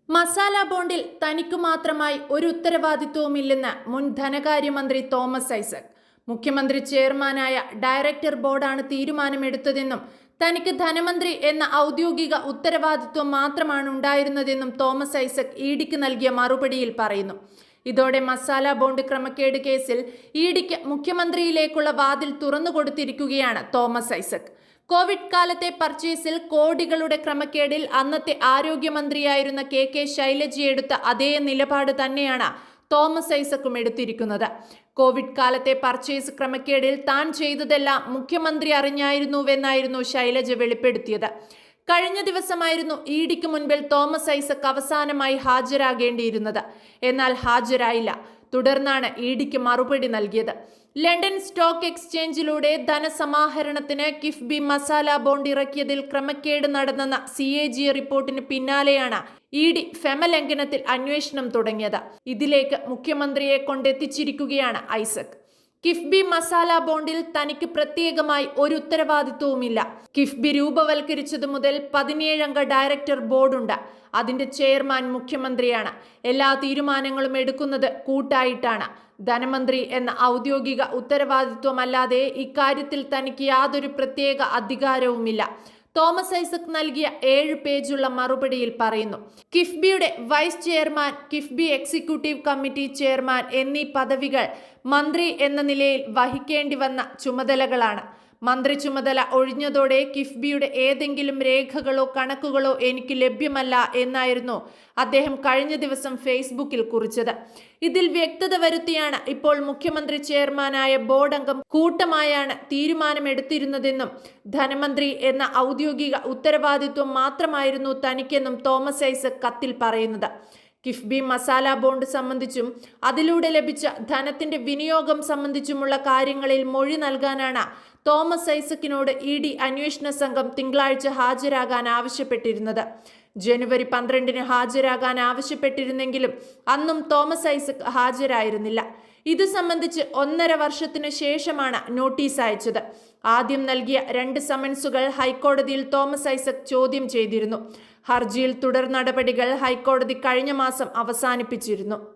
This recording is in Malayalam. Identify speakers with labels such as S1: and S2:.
S1: മസാല ബോണ്ടിൽ തനിക്കു മാത്രമായി ഒരു ഉത്തരവാദിത്വവുമില്ലെന്ന് മുൻ ധനകാര്യമന്ത്രി തോമസ് ഐസക്. മുഖ്യമന്ത്രി ചെയർമാനായ ഡയറക്ടർ ബോർഡാണ് തീരുമാനമെടുത്തതെന്നും തനിക്ക് ധനമന്ത്രി എന്ന ഔദ്യോഗിക ഉത്തരവാദിത്വം മാത്രമാണ് ഉണ്ടായിരുന്നതെന്നും തോമസ് ഐസക് ഇഡിക്ക് നൽകിയ മറുപടിയിൽ പറയുന്നു. ഇതോടെ മസാല ബോണ്ട് ക്രമക്കേട് കേസിൽ ഇഡിക്ക് മുഖ്യമന്ത്രിയിലേക്കുള്ള വാതിൽ തുറന്നുകൊടുത്തിരിക്കുകയാണ് തോമസ് ഐസക്. കോവിഡ് കാലത്തെ പർച്ചേസിൽ കോടികളുടെ ക്രമക്കേടിൽ അന്നത്തെ ആരോഗ്യമന്ത്രിയായിരുന്ന കെ ശൈലജ എടുത്ത അതേ നിലപാട് തന്നെയാണ് തോമസ് ഐസക്കും എടുത്തിരിക്കുന്നത്. കോവിഡ് കാലത്തെ പർച്ചേസ് ക്രമക്കേടിൽ താൻ ചെയ്തതെല്ലാം മുഖ്യമന്ത്രി അറിഞ്ഞായിരുന്നുവെന്നായിരുന്നു ശൈലജ വെളിപ്പെടുത്തിയത്. കഴിഞ്ഞ ദിവസമായിരുന്നു ഇഡിക്ക് മുൻപിൽ തോമസ് ഐസക് അവസാനമായി ഹാജരാകേണ്ടിയിരുന്നത്. എന്നാൽ ഹാജരായില്ല. തുടർന്നാണ് ഇഡിക്ക് മറുപടി നൽകിയത്. ലണ്ടൻ സ്റ്റോക്ക് എക്സ്ചേഞ്ചിലൂടെ ധനസമാഹരണത്തിന് കിഫ്ബി മസാല ബോണ്ട് ഇറക്കിയതിൽ ക്രമക്കേട് നടന്നെന്ന CAG റിപ്പോർട്ടിന് പിന്നാലെയാണ് ഇഡി ഫെമ ലംഘനത്തിൽ അന്വേഷണം തുടങ്ങിയത്. ഇതിലേക്ക് മുഖ്യമന്ത്രിയെ കൊണ്ടെത്തിച്ചിരിക്കുകയാണ് ഐസക്. കിഫ്ബി മസാല ബോണ്ടിൽ തനിക്ക് പ്രത്യേകമായി ഒരു ഉത്തരവാദിത്വവുമില്ല. കിഫ്ബി രൂപവൽക്കരിച്ചതു മുതൽ 17 അംഗ ഡയറക്ടർ ബോർഡുണ്ട്. അതിന്റെ ചെയർമാൻ മുഖ്യമന്ത്രിയാണ്. എല്ലാ തീരുമാനങ്ങളും എടുക്കുന്നത് കൂട്ടായിട്ടാണ്. ധനമന്ത്രി എന്ന ഔദ്യോഗിക ഉത്തരവാദിത്വമല്ലാതെ ഇക്കാര്യത്തിൽ തനിക്ക് യാതൊരു പ്രത്യേക അധികാരവുമില്ല. തോമസ് ഐസക് നൽകിയ 7 പേജുള്ള മറുപടിയിൽ പറയുന്നു. കിഫ്ബിയുടെ vice chairman, KIIFB executive committee chairman എന്നീ പദവികൾ മന്ത്രി എന്ന നിലയിൽ വഹിക്കേണ്ടി വന്ന ചുമതലകളാണ്. മന്ത്രി ചുമതല ഒഴിഞ്ഞതോടെ കിഫ്ബിയുടെ ഏതെങ്കിലും രേഖകളോ കണക്കുകളോ എനിക്ക് ലഭ്യമല്ല എന്നായിരുന്നു അദ്ദേഹം കഴിഞ്ഞ ദിവസം ഫേസ്ബുക്കിൽ കുറിച്ചത്. ഇതിൽ വ്യക്തത വരുത്തിയാണ് ഇപ്പോൾ മുഖ്യമന്ത്രി ചെയർമാനായ ബോർഡ് അംഗം കൂട്ടമായാണ് തീരുമാനമെടുത്തിരുന്നതെന്നും ധനമന്ത്രി എന്ന ഔദ്യോഗിക ഉത്തരവാദിത്വം മാത്രമായിരുന്നു തനിക്കെന്നും തോമസ് ഐസക് കത്തിൽ പറയുന്നത്. കിഫ്ബി മസാല ബോണ്ട് സംബന്ധിച്ചും അതിലൂടെ ലഭിച്ച ധനത്തിന്റെ വിനിയോഗം സംബന്ധിച്ചുമുള്ള കാര്യങ്ങളിൽ മൊഴി നൽകാനാണ് തോമസ് ഐസക്കിനോട് ഇഡി അന്വേഷണ സംഘം തിങ്കളാഴ്ച ഹാജരാകാൻ ആവശ്യപ്പെട്ടിരുന്നത്. ജനുവരി 12-ന് ഹാജരാകാൻ ആവശ്യപ്പെട്ടിരുന്നെങ്കിലും അന്നും തോമസ് ഐസക് ഹാജരായിരുന്നില്ല. ഇത് സംബന്ധിച്ച് 1.5 വർഷത്തിന് ശേഷമാണ് നോട്ടീസ് അയച്ചത്. ആദ്യം നൽകിയ 2 സമൻസുകൾ ഹൈക്കോടതിയിൽ തോമസ് ഐസക് ചോദ്യം ചെയ്തിരുന്നു. ഹർജിയിൽ തുടർ നടപടികൾ ഹൈക്കോടതി കഴിഞ്ഞ മാസം അവസാനിപ്പിച്ചിരുന്നു.